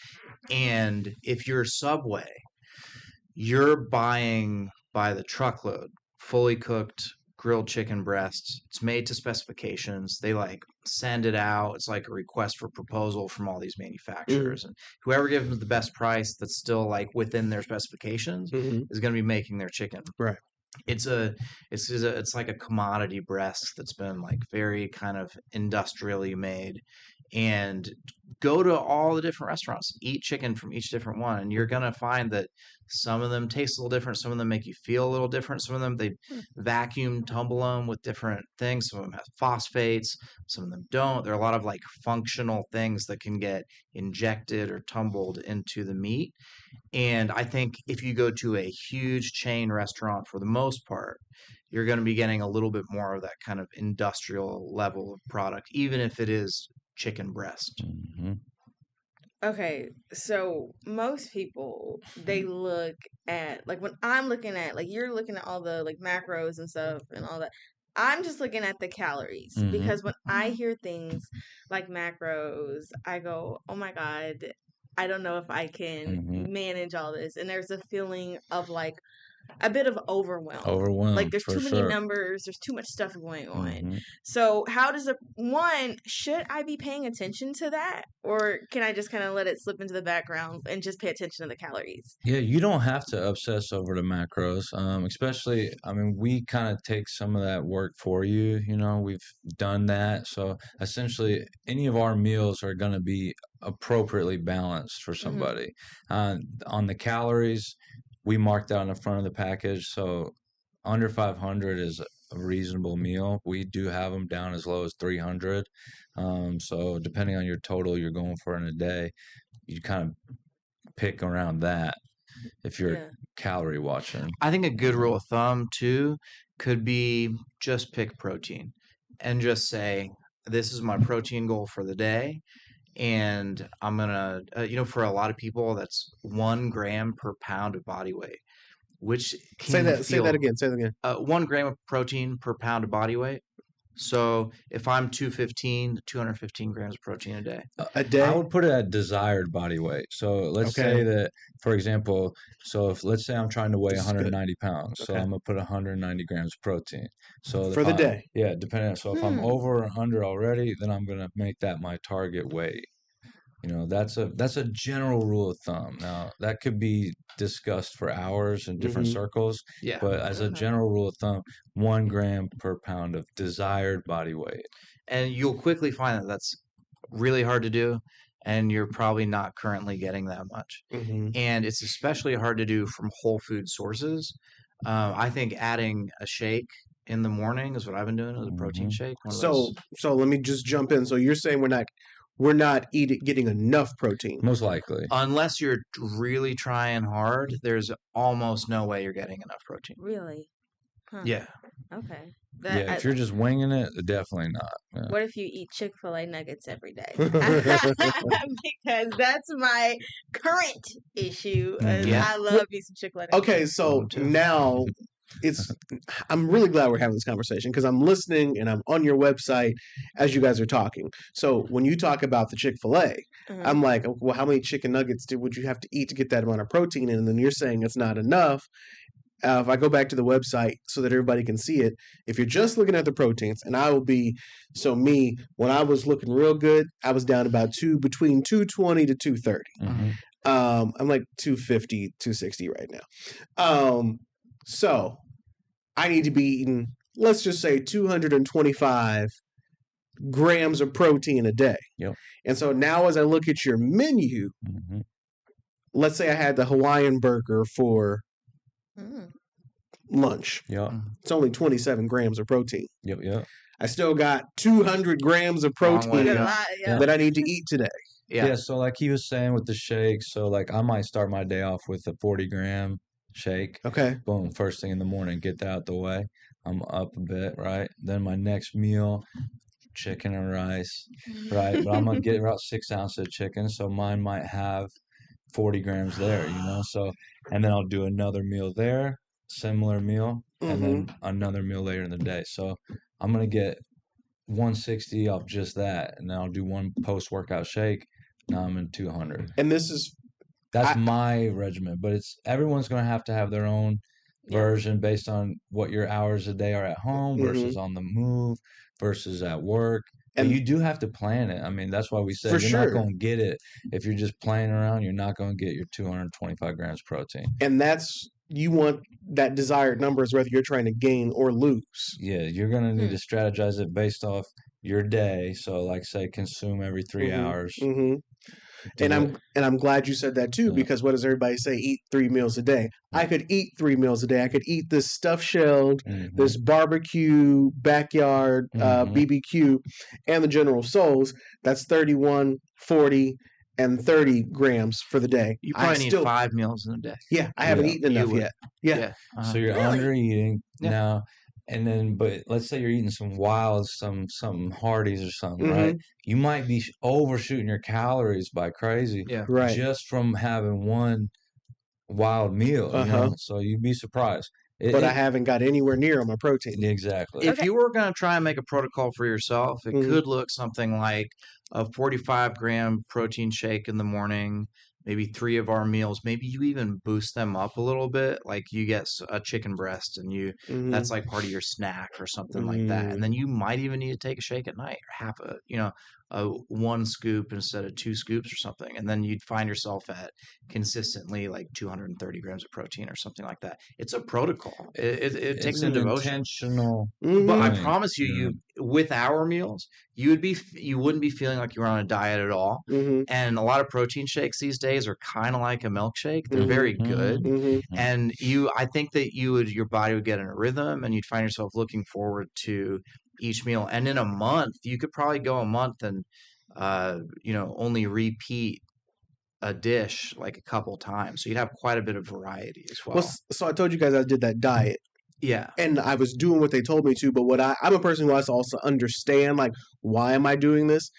And if you're Subway, you're buying by the truckload, fully cooked grilled chicken breasts. It's made to specifications. They like send it out. It's like a request for proposal from all these manufacturers. And whoever gives them the best price that's still like within their specifications is going to be making their chicken. Right. It's like a commodity breast that's been like very kind of industrially made. And go to all the different restaurants, eat chicken from each different one, and you're gonna find that some of them taste a little different, some of them make you feel a little different, some of them they vacuum tumble them with different things, some of them have phosphates, some of them don't. There are a lot of like functional things that can get injected or tumbled into the meat. And I think if you go to a huge chain restaurant, for the most part, you're going to be getting a little bit more of that kind of industrial level of product, even if it is chicken breast. Okay, so most people, they look at, like when I'm looking at, like you're looking at all the like macros and stuff and all that, I'm just looking at the calories Mhm. because when I hear things like macros, I go, oh my God, I don't know if I can Mhm. manage all this. And there's a feeling of like a bit of overwhelm. Like Overwhelmed there's for too many sure. numbers, there's too much stuff going on. Mhm. So how does should I be paying attention to that? Or can I just kind of let it slip into the background and just pay attention to the calories? Yeah, you don't have to obsess over the macros. Especially, I mean, we kind of take some of that work for you. We've done that. So essentially, any of our meals are going to be appropriately balanced for Mm-hmm. somebody. On the calories, we marked out on the front of the package. So under 500 is a reasonable meal. We do have them down as low as 300. So depending on your total you're going for in a day, you kind of pick around that if you're Yeah. calorie watching. I think a good rule of thumb too could be just pick protein and just say, this is my protein goal for the day. And I'm gonna, for a lot of people, that's 1 gram per pound of body weight, which Say can that. Say that feel again. Say that again. 1 gram of protein per pound of body weight. So if I'm 215 grams of protein a day. A I day. would put it at desired body weight. So let's say Okay. that, for example, if let's say I'm trying to weigh This is good. 190 pounds, so Okay. I'm gonna put 190 grams of protein. So For the day. yeah, depending. So if I'm Hmm. over or under already, then I'm gonna make that my target weight. That's a general rule of thumb. Now that could be discussed for hours in different Mhm. circles, Yeah. but as a Okay. general rule of thumb, 1 gram per pound of desired body weight. And you'll quickly find that that's really hard to do, and you're probably not currently getting that much. Mhm. And it's especially hard to do from whole food sources. I think adding a shake in the morning is what I've been doing with a protein Mhm. shake. One of So those. so let me just jump in. So you're saying we're not getting enough protein. Most likely. Unless you're really trying hard, there's almost no way you're getting enough protein. Really? Huh. Yeah. Okay. Yeah, if you're just winging it, definitely not. Yeah. What if you eat Chick-fil-A nuggets every day? Because that's my current issue. Yeah. I love me some Chick-fil-A nuggets. Okay, so now I'm really glad we're having this conversation because I'm listening and I'm on your website as you guys are talking. So when you talk about the Chick-fil-A, Mhm. I'm like, well, how many chicken nuggets would you have to eat to get that amount of protein? And then you're saying it's not enough. If I go back to the website so that everybody can see it, if you're just looking at the proteins, and when I was looking real good, I was down about between 220 to 230. Mhm. I'm like 250, 260 right now. So I need to be eating, let's just say 225 grams of protein a day. Yep. And so now as I look at your menu, Mhm. let's say I had the Hawaiian burger for Mm. lunch. Yep. It's only 27 grams of protein. Yep. Yep. I still got 200 grams of Long way protein to Good go. lot, yeah. that I need to eat today. Yeah. So like he was saying with the shakes, so like I might start my day off with a 40-gram shake. Okay. Boom, first thing in the morning, get that out the way. I'm up a bit, right? Then my next meal, chicken and rice, right? But I'm gonna get about 6 ounces of chicken, so mine might have 40 grams there, So, and then I'll do another meal there, similar meal, and then another meal later in the day. So I'm gonna get 160 off just that, and then I'll do one post-workout shake. Now I'm in 200. And That's my regimen, but everyone's gonna have to have their own version based on what your hours a day are at home versus on the move versus at work. But And- you do have to plan it. I mean, that's why we say For you're sure. not going to get it if you're just playing around. You're not going to get your 225 grams protein. And you want that desired numbers whether you're trying to gain or lose. Yeah, you're going to need to strategize it based off your day. So, like, say, consume every 3 hours. And I'm glad you said that too, because what does everybody say? Eat 3 meals a day. I could eat 3 meals a day. I could eat this stuffed shelled, this barbecue, backyard, BBQ, and the General Soul's. That's 31, 40, and 30 grams for the day. You probably need 5 meals in a day. Yeah, I haven't eaten enough yet. Yeah. So you're under eating now. And then, but let's say you're eating some Wilds, some Hardee's or something, right? You might be overshooting your calories by crazy, Right. just from having one wild meal. So you'd be surprised. but I haven't got anywhere near on my protein. Exactly. If you were going to try and make a protocol for yourself, it could look something like a 45-gram protein shake in the morning, maybe 3 of our meals. Maybe you even boost them up a little bit, like you get a chicken breast and that's like part of your snack or something like that. And then you might even need to take a shake at night, or half a 1 scoop instead of 2 scoops or something. And then you'd find yourself at consistently like 230 grams of protein or something like that. It's a protocol. It takes an devotion. intentional. But I thing, promise you, with our meals, you wouldn't be feeling like you were on a diet at all. And a lot of protein shakes these days are kind of like a milkshake. They're very good, and I think that your body would get in a rhythm, and you'd find yourself looking forward to each meal. And in a month, you could probably go a month and only repeat a dish like a couple times, so you'd have quite a bit of variety as well. So I told you guys I did that diet. Yeah. And I was doing what they told me to, but I'm a person who has to also understand, like, why am I doing this?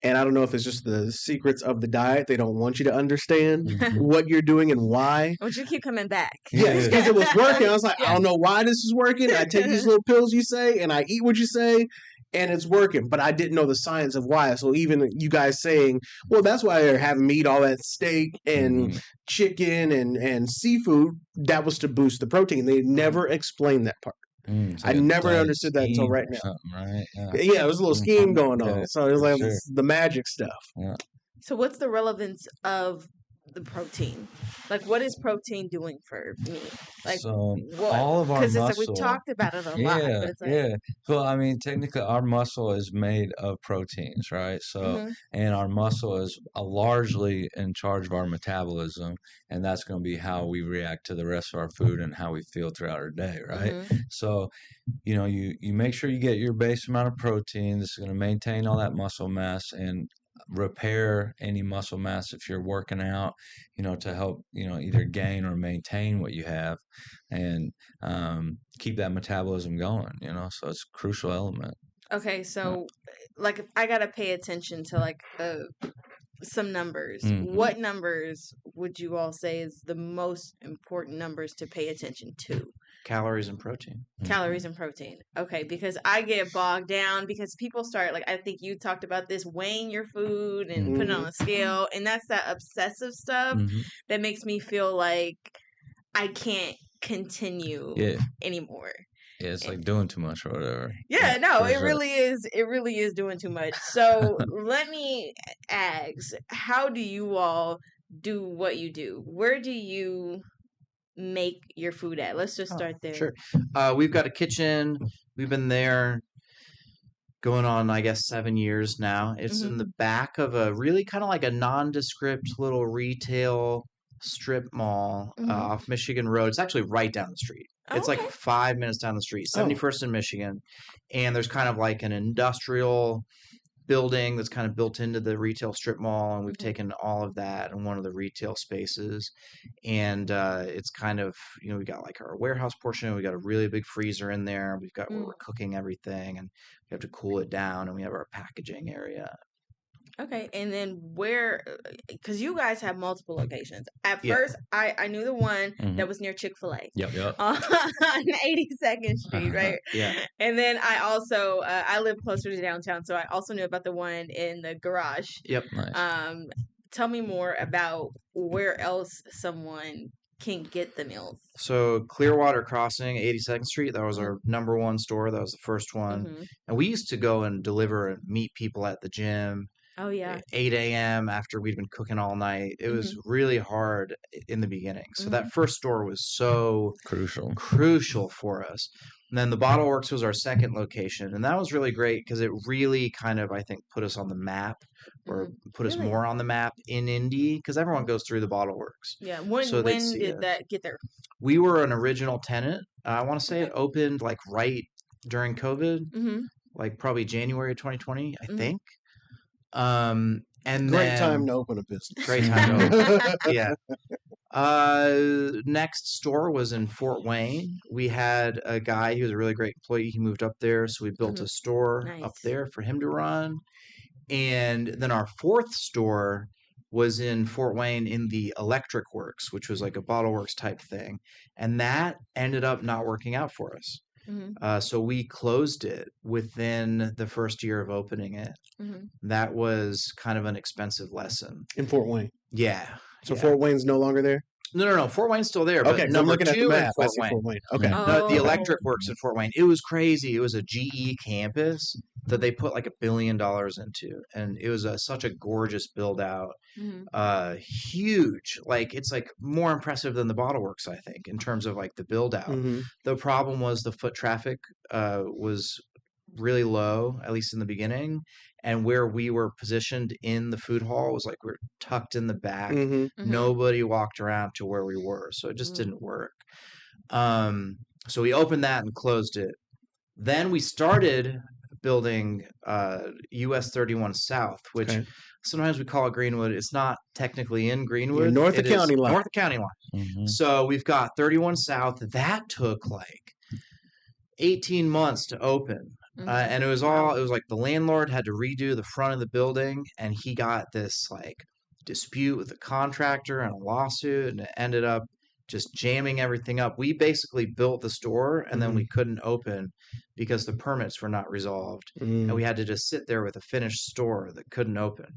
And I don't know if it's just the secrets of the diet. They don't want you to understand what you're doing and why. But you keep coming back. Yes, because it was working. I was like, I don't know why this is working. I take these little pills you say, and I eat what you say, and it's working. But I didn't know the science of why. So even you guys saying, well, that's why they're having me eat all that steak and chicken and seafood, that was to boost the protein. They never explained that part. I never understood that until right now. Right? Yeah, there was a little scheme going on. So it was like the magic stuff. Yeah. So what's the relevance of the protein? Like, what is protein doing for me? Like, so what? all of our muscle. Because we've talked about it a lot. But it's like, Well, I mean, technically, our muscle is made of proteins, right? So, and our muscle is largely in charge of our metabolism, and that's going to be how we react to the rest of our food and how we feel throughout our day, right? So, you make sure you get your base amount of protein. This is going to maintain all that muscle mass and repair any muscle mass if you're working out, to help, either gain or maintain what you have and keep that metabolism going, so it's a crucial element. Okay, so like if I gotta pay attention to like some numbers. What numbers would you all say is the most important numbers to pay attention to? Calories and protein. Calories and protein. Okay, because I get bogged down because people start, like, I think you talked about this, weighing your food and putting it on a scale. And that's that obsessive stuff that makes me feel like I can't continue anymore. Yeah, it's like doing too much or whatever. Yeah, no, it really is. It really is doing too much. So let me ask, how do you all do what you do? Where do you make your food at? Let's just start there. Sure. We've got a kitchen. We've been there going on, I guess, 7 years now. It's in the back of a really kind of like a nondescript little retail strip mall off Michigan Road. It's actually right down the street. It's like 5 minutes down the street, 71st in Michigan. And there's kind of like an industrial building that's kind of built into the retail strip mall, and we've taken all of that in one of the retail spaces. And it's kind of, we got like our warehouse portion. We got a really big freezer in there. We've got where we're cooking everything, and we have to cool it down, and we have our packaging area. Okay, and then where, because you guys have multiple locations. At first, I knew the one that was near Chick-fil-A. Yep. On 82nd Street, right? Yeah. And then I also, I live closer to downtown, so I also knew about the one in the garage. Yep. Nice. Tell me more about where else someone can get the meals. So Clearwater Crossing, 82nd Street, that was our number one store. That was the first one. And we used to go and deliver and meet people at the gym. Oh, yeah. 8 a.m. after we'd been cooking all night. It was really hard in the beginning. So that first store was so crucial for us. And then the Bottle Works was our second location. And that was really great because it really kind of, I think, put us on the map, or put us more on the map in Indy, because everyone goes through the Bottle Works. Yeah. When did that get there? We were an original tenant. I want to say it opened like right during COVID, like probably January of 2020, I think. And great time to open a business. Great time to open. Yeah. Next store was in Fort Wayne. We had a guy, he was a really great employee. He moved up there, so we built a store up there for him to run. And then our fourth store was in Fort Wayne in the Electric Works, which was like a bottle works type thing. And that ended up not working out for us. So we closed it within the first year of opening it. That was kind of an expensive lesson. In Fort Wayne. Yeah. So Fort Wayne's no longer there? No. Fort Wayne's still there. But Okay, 'cause I'm number looking at the 2 in map. I Fort see Wayne. Fort Wayne. Okay. The Electric Works in Fort Wayne. It was crazy. It was a GE campus that they put like $1 billion into, and it was such a gorgeous build out. Huge. Like it's like more impressive than the Bottle Works, I think, in terms of like the build out. The problem was the foot traffic was really low, at least in the beginning. And where we were positioned in the food hall was like we're tucked in the back. Nobody walked around to where we were. So it just didn't work. So we opened that and closed it. Then we started building US 31 South, which sometimes we call it Greenwood. It's not technically in Greenwood. North of county line. North of county line. So we've got 31 South. That took like 18 months to open. And it was like the landlord had to redo the front of the building, and he got this like dispute with the contractor and a lawsuit, and it ended up just jamming everything up. We basically built the store, and then we couldn't open because the permits were not resolved, and we had to just sit there with a finished store that couldn't open.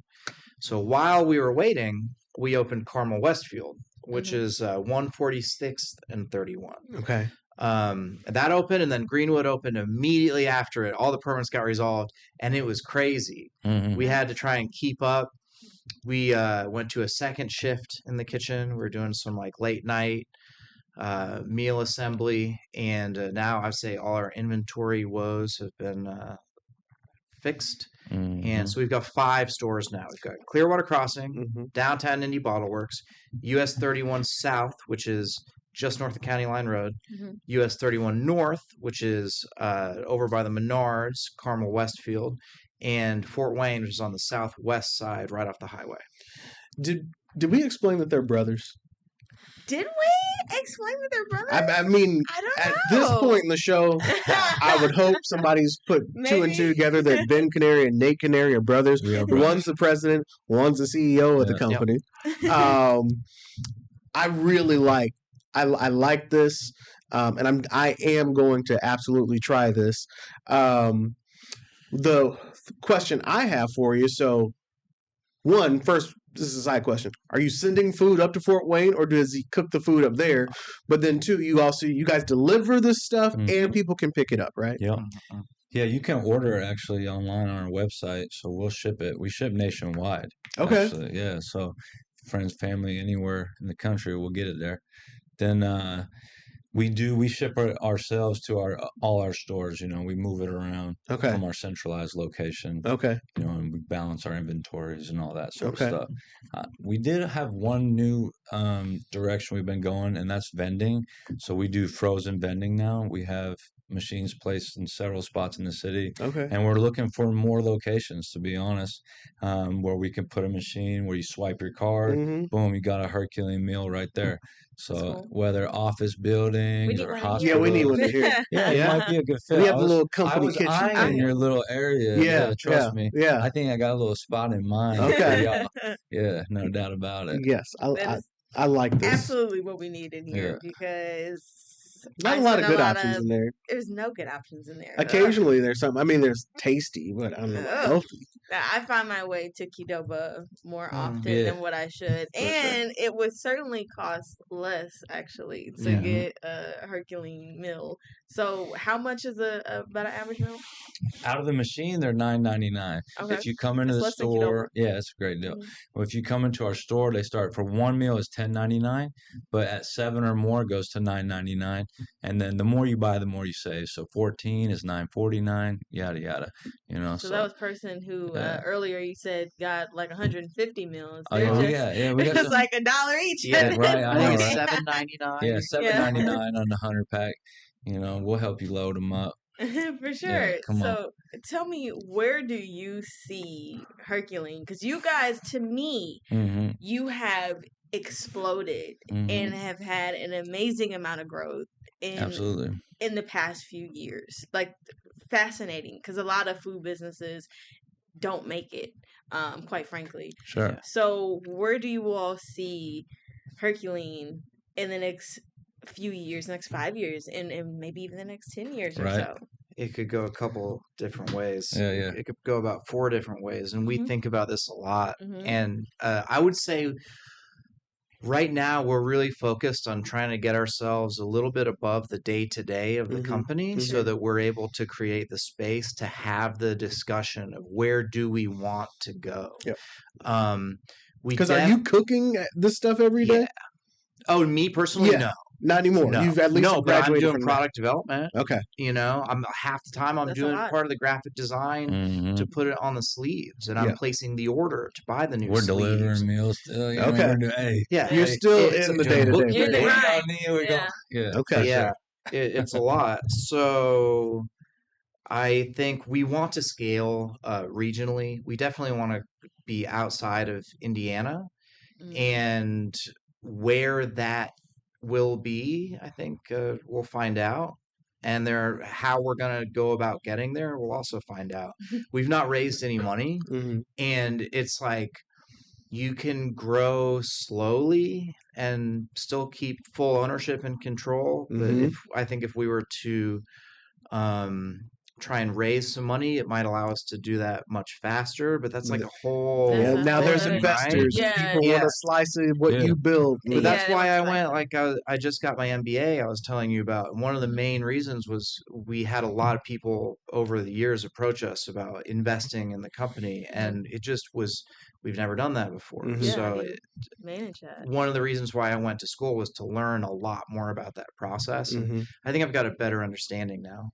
So while we were waiting, we opened Carmel Westfield, which is 146th and 31. Okay. That opened, and then Greenwood opened immediately after it. All the permits got resolved, and it was crazy. We had to try and keep up. We went to a second shift in the kitchen. We were doing some like late night meal assembly, and now I'd say all our inventory woes have been fixed. And so we've got 5 stores now. We've got Clearwater Crossing, Downtown Indy Bottle Works, US 31 South, which is just north of County Line Road, US 31 North, which is over by the Menards, Carmel Westfield, and Fort Wayne, which is on the southwest side, right off the highway. Did we explain that they're brothers? Did we explain that they're brothers? I mean, I don't at know. this point in the show, I would hope somebody's put 2 and 2 together that Ben Canary and Nate Canary are brothers. One's the president, one's the CEO of the company. I really like. I like this, and I am going to absolutely try this. The question I have for you, so first, this is a side question. Are you sending food up to Fort Wayne, or does he cook the food up there? But then 2, you guys deliver this stuff and people can pick it up, right? Yeah. Yeah, you can order it actually online on our website, so we'll ship it. We ship nationwide. Okay. Actually. Yeah, so friends, family, anywhere in the country, we'll get it there. Then we ship it ourselves to all our stores. We move it around from our centralized location. Okay. And we balance our inventories and all that sort of stuff. We did have one new direction we've been going, and that's vending. So we do frozen vending now. We have machines placed in several spots in the city. Okay. And we're looking for more locations, to be honest, where we can put a machine where you swipe your card, boom, you got a HercuLean meal right there. So whether office buildings or hospitals. Yeah, we need one to hear. Yeah, it might be a good fit. We have a little company kitchen. I was in your little area. Yeah, trust me. Yeah. I think I got a little spot in mind. Okay. Yeah, no doubt about it. Yes, I like this. Absolutely what we need in here because not a lot of good options in there. There's no good options in there. Occasionally there's some. I mean, there's tasty, but I'm not healthy. I find my way to Qdoba more often than what I should. And it would certainly cost less, actually, to get a HercuLean meal. So how much is about an average meal? Out of the machine, they're $9.99. Okay. If you come into the store, it's a great deal. Well, if you come into our store, they start for one meal is $10.99, but at 7 or more it goes to $9.99. And then the more you buy, the more you save. So 14 is $9.49, yada yada. So that was person who earlier you said got like 150 meals. Oh yeah. It's like $1 each. Yeah, right. I know, right? $7.99. Yeah, $7.99 on the 100-pack. We'll help you load them up. For sure. Yeah, so tell me, where do you see HercuLean? Because you guys, to me, you have exploded and have had an amazing amount of growth in the past few years. Like, fascinating, because a lot of food businesses, don't make it, quite frankly. Sure. So where do you all see HercuLean in the next few years, next 5 years, and maybe even the next 10 years or Right. so? It could go a couple different ways. Yeah, yeah. It could go about 4 different ways, and we Mhm. think about this a lot. Mhm. And I would say right now we're really focused on trying to get ourselves a little bit above the day-to-day of the Mhm. company so that we're able to create the space to have the discussion of where do we want to go. Yep. We Because are you cooking this stuff every day? Yeah. Oh, me personally, Yeah. no. Not anymore. No. You've at least No, but I'm graduated doing from product development. that. Okay. You know, I'm half the time I'm That's a doing lot. part of the graphic design Mhm. to put it on the sleeves, and I'm Yeah. placing the order to buy the new We're sleeves. delivering meals still. You know, Okay. we're doing, hey, Yeah, You're hey, still it's in a the day-to-day. book- You're in the we grind. don't need, we Yeah. don't. Yeah. Okay. For yeah, sure. it's a lot. So I think we want to scale regionally. We definitely want to be outside of Indiana, Mhm. and where that will be, I think we'll find out. And how we're going to go about getting there, we'll also find out. We've not raised any money, Mhm. and it's like you can grow slowly and still keep full ownership and control. But Mhm. I think if we were to um, try and raise some money, it might allow us to do that much faster. But that's like a whole Yeah, That's a now whole there's other- thing, right? investors. Yeah. People Yeah. want a slice of what Yeah. you build. Yeah. That's they why I want to went, I just got my MBA I was telling you about. And one of the main reasons was we had a lot of people over the years approach us about investing in the company. And it just was, we've never done that before. Mhm. Yeah, So how do you manage that? one of the reasons why I went to school was to learn a lot more about that process. And Mhm. I think I've got a better understanding now.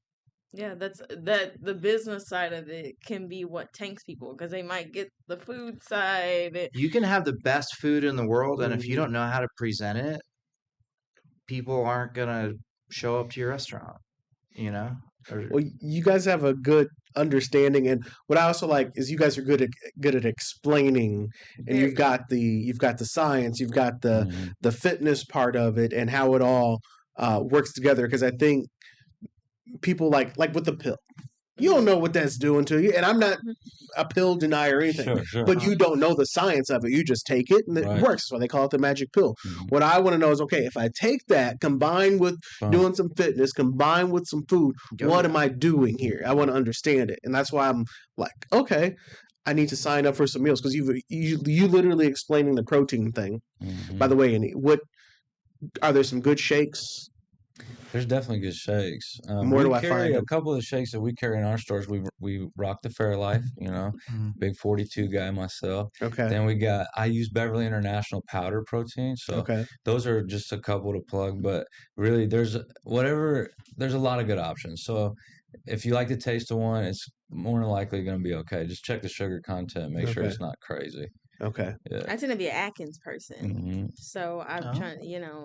Yeah, the business side of it can be what tanks people because they might get the food side. You can have the best food in the world, and if you Mhm. don't know how to present it, people aren't going to show up to your restaurant, you know? Well, you guys have a good understanding, and what I also like is you guys are good at explaining, and Very you've got the science, you've got Mhm. the fitness part of it, and how it all works together. Because I think people like with the pill, you don't know what that's doing to you, and I'm not a pill denier or anything, Sure, sure. but you don't know the science of it. You just take it, and it Right. works. That's why they call it the magic pill. Mhm. What I want to know is, okay, if I take that combined with Boom. doing some fitness, combined with some food, Go what yeah. am I doing here? I want to understand it, and that's why I'm like, okay, I need to sign up for some meals because you literally explaining the protein thing. Mhm. By the way, Annie, what are there some good shakes? There's definitely good shakes. Where We do I carry find a them? couple of shakes that we carry in our stores. We rock the Fairlife, you know, Mhm. big 42 guy myself. Okay, Then I use Beverly International powder protein. So okay, those are just a couple to plug, but really there's a lot of good options. So if you like the taste of one, it's more than likely going to be okay. Just check the sugar content, make sure Okay. it's not crazy. okay. Yeah. I tend to be an Atkins person, hmm so I'm Oh. trying.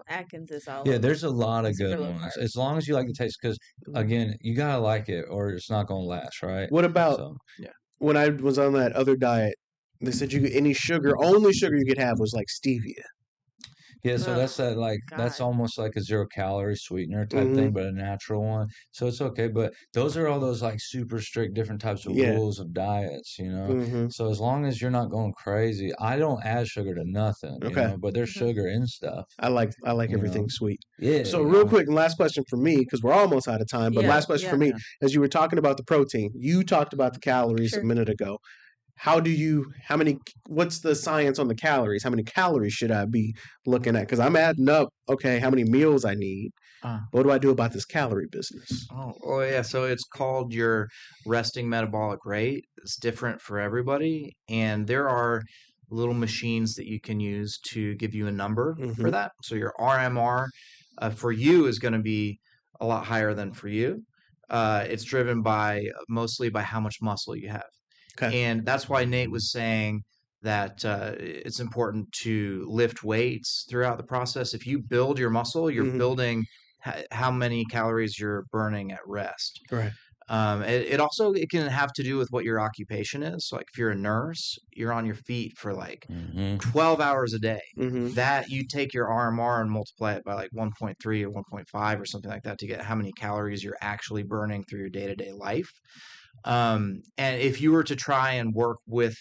Atkins is all. Yeah, over. there's a lot of It's good really ones. hard. As long as you like the taste, because again, you gotta like it, or it's not gonna last, right? What about So when I was on that other diet? They said only sugar you could have was like stevia. yeah, so that's Oh, that that's God. almost like a 0 calorie sweetener type Mhm. thing, but a natural one. So it's okay. But those are all those like super strict different types of Yeah. rules of diets, you know. Mhm. So as long as you're not going crazy, I don't add sugar to nothing, you Okay. know. But there's Mhm. sugar in stuff. I like You everything know. sweet. Yeah. So you real know. quick, and last question for me, because we're almost out of time. But Yeah, last question for me, as you were talking about the protein, you talked about the calories Sure. a minute ago. What's the science on the calories? How many calories should I be looking at? Because I'm adding up, okay, how many meals I need. Uh. What do I do about this calorie business? Oh, yeah. So it's called your resting metabolic rate. It's different for everybody. And there are little machines that you can use to give you a number for Mhm. that. So your RMR for you is going to be a lot higher than for you. It's driven mostly by how much muscle you have. Okay. And that's why Nate was saying that it's important to lift weights throughout the process. If you build your muscle, you're Mhm. building how many calories you're burning at rest. Right. It also can have to do with what your occupation is. So like if you're a nurse, you're on your feet for like Mhm. 12 hours a day. Mhm. That you take your RMR and multiply it by like 1.3 or 1.5 or something like that to get how many calories you're actually burning through your day-to-day life. And if you were to try and work with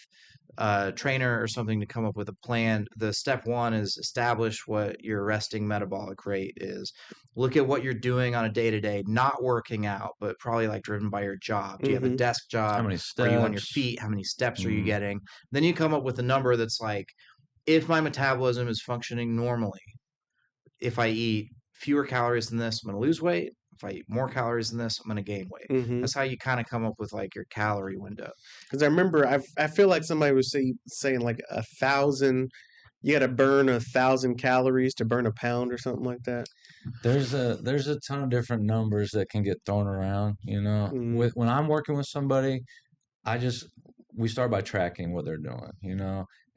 a trainer or something to come up with a plan, the step one is establish what your resting metabolic rate is. Look at what you're doing on a day-to-day, not working out, but probably like driven by your job. Do you have a desk How job? many Are you on your steps? feet? How many steps are you getting? Then you come up with a number that's like, if my metabolism is functioning normally, if I eat fewer calories than this, I'm going to lose weight. If I eat more calories than this, I'm going to gain weight. That's how you kind of come up with like your calorie window. Because I remember, I feel like somebody was saying like 1,000. You got to burn 1,000 calories to burn a pound or something like that. There's a ton of different numbers that can get thrown around. When I'm working with somebody, we start by tracking what they're doing.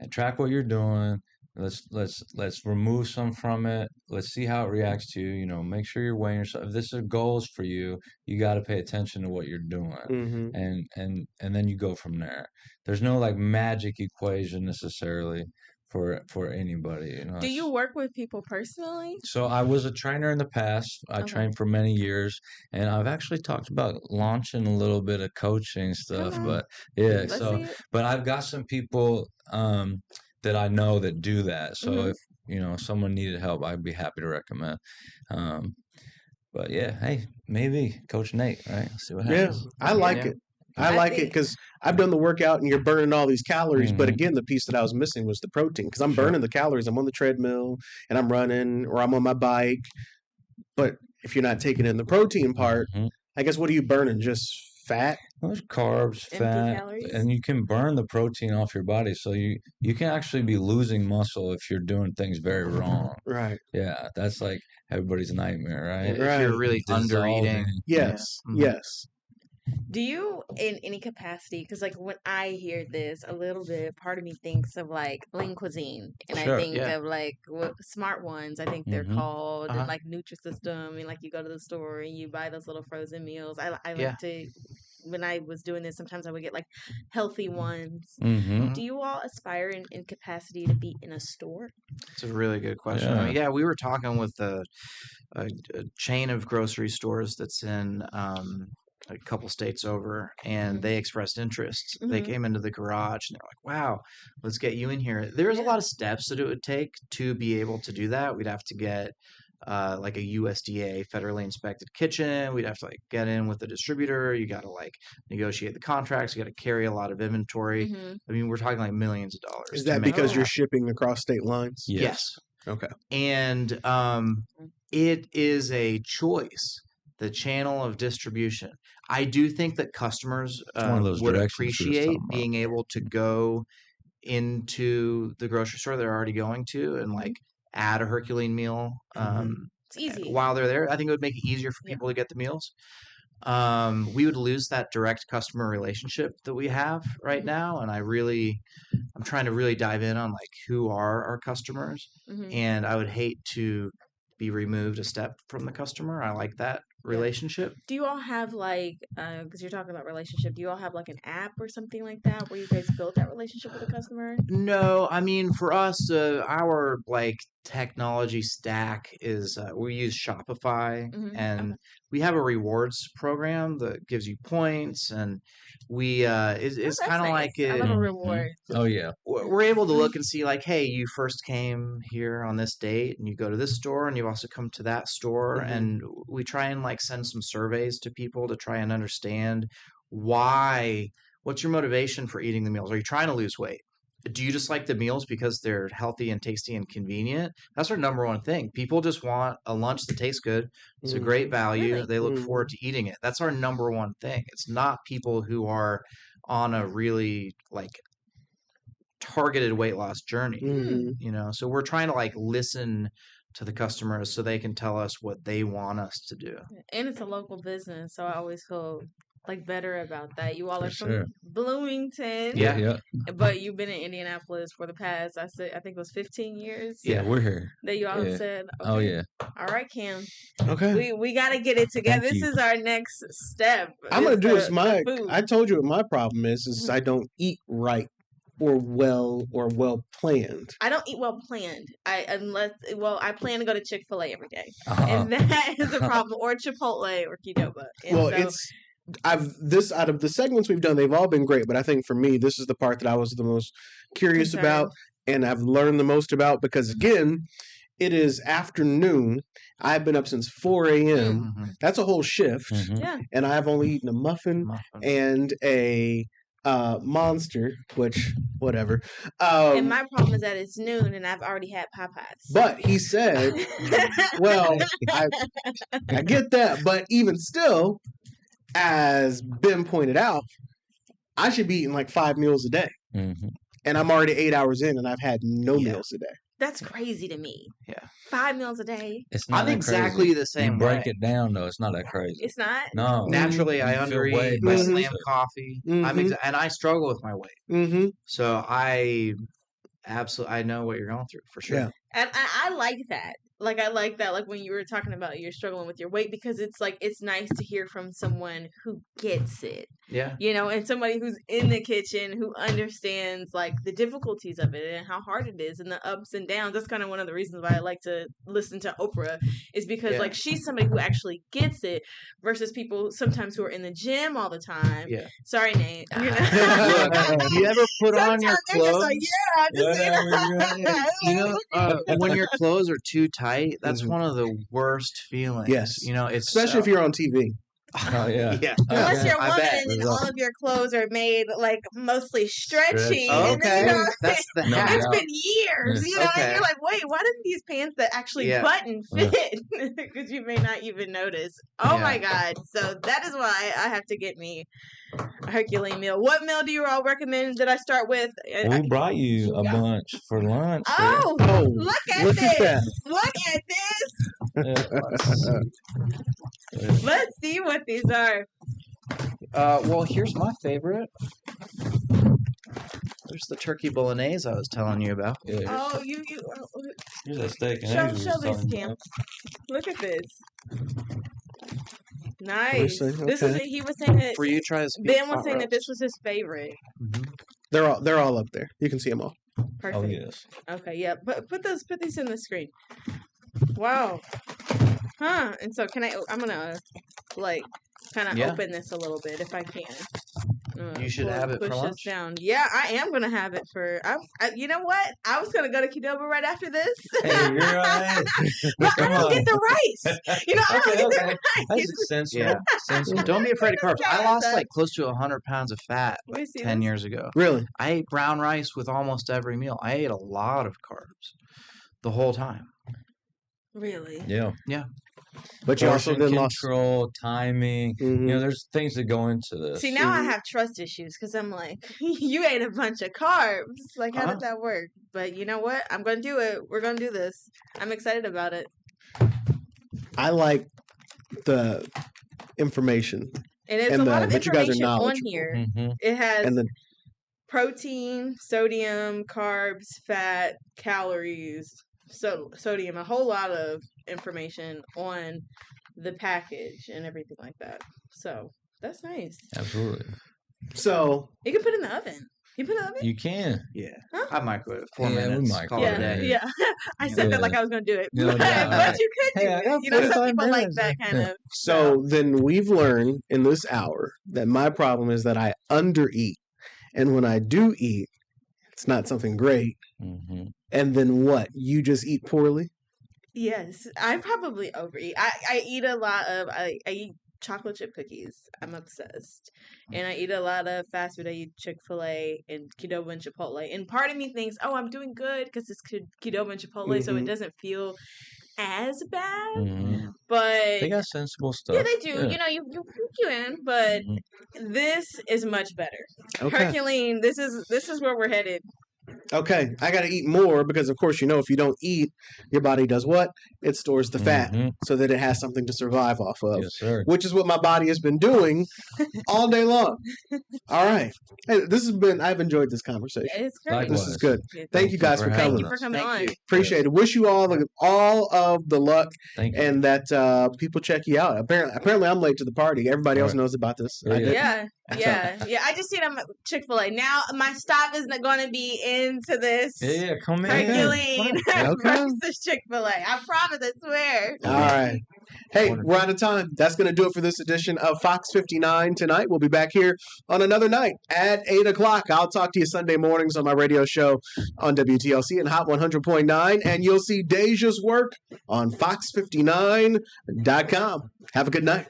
And track what you're doing. Let's remove some from it. Let's see how it reacts to you. Make sure you're weighing yourself. If this is goals for you, you got to pay attention to what you're doing, and then you go from there. There's no like magic equation necessarily for anybody. Do you work with people personally? So I was a trainer in the past. I trained for many years, and I've actually talked about launching a little bit of coaching stuff. But yeah, but I've got some people that I know that do that. So if someone needed help, I'd be happy to recommend. But yeah, hey, maybe Coach Nate, right? Let's see what happens. Yeah, I like it. I like it because I've done the workout and you're burning all these calories. But again, the piece that I was missing was the protein because I'm burning the calories. I'm on the treadmill and I'm running or I'm on my bike. But if you're not taking in the protein part, I guess what are you burning? Just fat? There's carbs, fat, calories. And you can burn the protein off your body. So you can actually be losing muscle if you're doing things very wrong. Right. Yeah, that's like everybody's nightmare, right? If you're really under eating. Yes. Yes. Do you, in any capacity, because like when I hear this a little bit, part of me thinks of like lean cuisine, and I think of like Smart Ones, I think they're called, and like Nutrisystem, and like you go to the store and you buy those little frozen meals. I like to, when I was doing this, sometimes I would get like healthy ones. Do you all aspire in capacity to be in a store? It's a really good question. I mean, we were talking with a chain of grocery stores that's in a couple states over, and they expressed interest. They came into the garage and they're like, wow, let's get you in here. There's a lot of steps that it would take to be able to do that. We'd have to get like a USDA federally inspected kitchen. We'd have to like get in with the distributor. You got to like negotiate the contracts. You got to carry a lot of inventory. I mean, we're talking like millions of dollars. Is that because you're shipping across state lines? Yes. Okay. And it is a choice, the channel of distribution. I do think that customers would appreciate being able to go into the grocery store they're already going to and like add a HercuLean meal it's easy while they're there. I think it would make it easier for people to get the meals. We would lose that direct customer relationship that we have right now, and I'm trying to really dive in on like who are our customers, and I would hate to be removed a step from the customer. I like that relationship. Do you all have like, because you're talking about relationship, do you all have like an app or something like that where you guys build that relationship with the customer? No, I mean, for us, our like technology stack is we use Shopify, and we have a rewards program that gives you points, and we it's kind of like I love a reward. Oh yeah, we're able to look and see like, hey, you first came here on this date, and you go to this store, and you also come to that store, and we try and like send some surveys to people to try and understand what's your motivation for eating the meals? Are you trying to lose weight? Do you just like the meals because they're healthy and tasty and convenient? That's our number one thing. People just want a lunch that tastes good. It's a great value. Really? They look forward to eating it. That's our number one thing. It's not people who are on a really like targeted weight loss journey. So we're trying to like listen to the customers so they can tell us what they want us to do. And it's a local business, so I always feel like better about that. You all are from sure. Bloomington. Yeah. But you've been in Indianapolis for the past, I think it was 15 years. Yeah, we're here. That you all said. Okay. Oh yeah. All right, Cam. Okay. We got to get it together. Thank This you. is our next step. I'm gonna do is food. I told you what my problem is I don't eat right or well planned. I don't eat well planned. I plan to go to Chick-fil-A every day. Uh-huh. And that is a problem. Or Chipotle or Qdoba. And Well, so, it's this out of the segments we've done, they've all been great, but I think for me, this is the part that I was the most curious about, and I've learned the most about because again, it is afternoon. I've been up since 4 a.m. That's a whole shift, and I've only eaten a muffin. And a monster, which whatever. And my problem is that it's noon and I've already had Popeyes. But he said, well, I get that, but even still, as Ben pointed out, I should be eating like 5 meals a day. And I'm already 8 hours in and I've had no meals a day. That's crazy to me. Yeah. 5 meals a day. It's not I'm exactly the same way. Break it down, though. It's not that crazy. It's not? No. Naturally, I undereat. I slam coffee. And I struggle with my weight. So I know what you're going through for sure. Yeah. And I like that. Like, I like that, like, when you were talking about you're struggling with your weight, because it's, like, it's nice to hear from someone who gets it. Yeah. You know, and somebody who's in the kitchen who understands, like, the difficulties of it and how hard it is and the ups and downs. That's kind of one of the reasons why I like to listen to Oprah, is because, like, she's somebody who actually gets it versus people sometimes who are in the gym all the time. Yeah. Sorry, Nate. You know? Look, you ever put on your clothes? When your clothes are too tight, that's one of the worst feelings. Yes. You know, it's especially if you're on TV. Oh, yeah. Unless you're a woman and all of your clothes are made like mostly stretchy. Oh, and then, you know, that's the it's been years. You know, and you're like, wait, why didn't these pants that actually button fit? Because you may not even notice. Oh my God. So that is why I have to get me a HercuLean meal. What meal do you all recommend that I start with? We brought you a bunch for lunch. Oh, look at this. Look at this. Let's see what these are. Well, here's my favorite. There's the turkey bolognese I was telling you about. Yeah, oh, here's that steak and eggs. Show this, Cam. Look at this. Nice. Okay. This is. He was saying that. For you, try this. Ben was saying that this was his favorite. They're all up there. You can see them all. Perfect. Oh yes. Okay. Yeah. But put these in the screen. Wow. Huh. And so I'm gonna like kind of open this a little bit if I can. You should have it for lunch. This down. Yeah, I am gonna have it for. You know what? I was gonna go to Qdoba right after this. Hey, you're right. But I don't get the rice. You know, I don't get the rice. That's sensible. Sensible. Don't be afraid of carbs. I lost like close to 100 pounds of fat 10 years ago. Really? I ate brown rice with almost every meal. I ate a lot of carbs the whole time. Really? Yeah. Yeah. But you also did control, timing. You know, there's things that go into this. See, now I have trust issues because I'm like, you ate a bunch of carbs. Like, how did that work? But you know what? I'm going to do it. We're going to do this. I'm excited about it. I like the information. And it's a lot of information on here. It has protein, sodium, carbs, fat, calories, sodium, a whole lot of information on the package and everything like that. So that's nice. Absolutely. So you can put it in the oven. You put it in the oven? You can. Yeah. Huh? I microwave 4 minutes. Call it a day. Yeah. I said that like I was going to do it. No, but you could do it. You know, some people like that kind of. So then we've learned in this hour that my problem is that I undereat. And when I do eat, it's not something great. And then what? You just eat poorly? Yes, I probably overeat. I eat a lot of. I eat chocolate chip cookies. I'm obsessed, and I eat a lot of fast food. I eat Chick-fil-A and Qdoba and Chipotle. And part of me thinks, oh, I'm doing good because it's Qdoba and Chipotle, so it doesn't feel as bad. But they got sensible stuff. Yeah, they do. Yeah. You know, you in, but this is much better. Okay. HercuLean, this is where we're headed. Okay, I got to eat more because, of course, you know, if you don't eat, your body does what? It stores the fat so that it has something to survive off of, yes, sir. Which is what my body has been doing all day long. All right. Hey, I've enjoyed this conversation. It's great. Likewise. This is good. Thank you guys for coming. Thank you for coming on. Appreciate it. Wish you all of the luck and that people check you out. Apparently I'm late to the party. Everybody else knows about this. Yeah. Yeah, I just seen them at Chick-fil-A. Now my stop is not going to be into this. Yeah, come in. HercuLean Okay. versus Chick-fil-A. I promise, I swear. All right. Hey, Wonderful. we're out of time. That's going to do it for this edition of Fox 59 tonight. We'll be back here on another night at 8 o'clock. I'll talk to you Sunday mornings on my radio show on WTLC and Hot 100.9. And you'll see Deja's work on fox59.com. Have a good night.